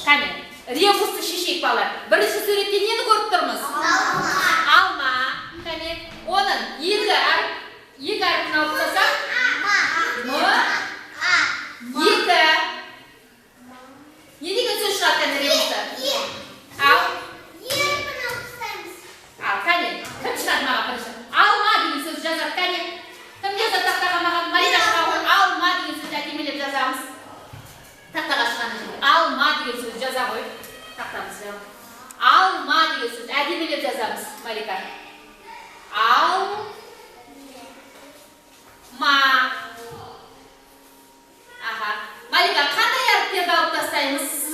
Qani, rебусты шешейік балалар. Бірінші суретте нені көріп тұрмыз? Алма. Qani, оның екі әрпін алып тастасақ? Екі. Не деген сөз шығады qani ребусты? Qani, кім шығады маған бірінші? Алма деген сөз жазады. Qani, кім жазады тақтаға маған? Марина шыға ғой. Алма деген сөз әдемелеп жазамыз. Тақтаға шығаны жыл. Алма деген сөз жаза ғой. Тақтамыз. Алма деген сөз әдемелеп жазамыз. Марика. Алма. Марика, қандай әріптерді алып тастаймыз?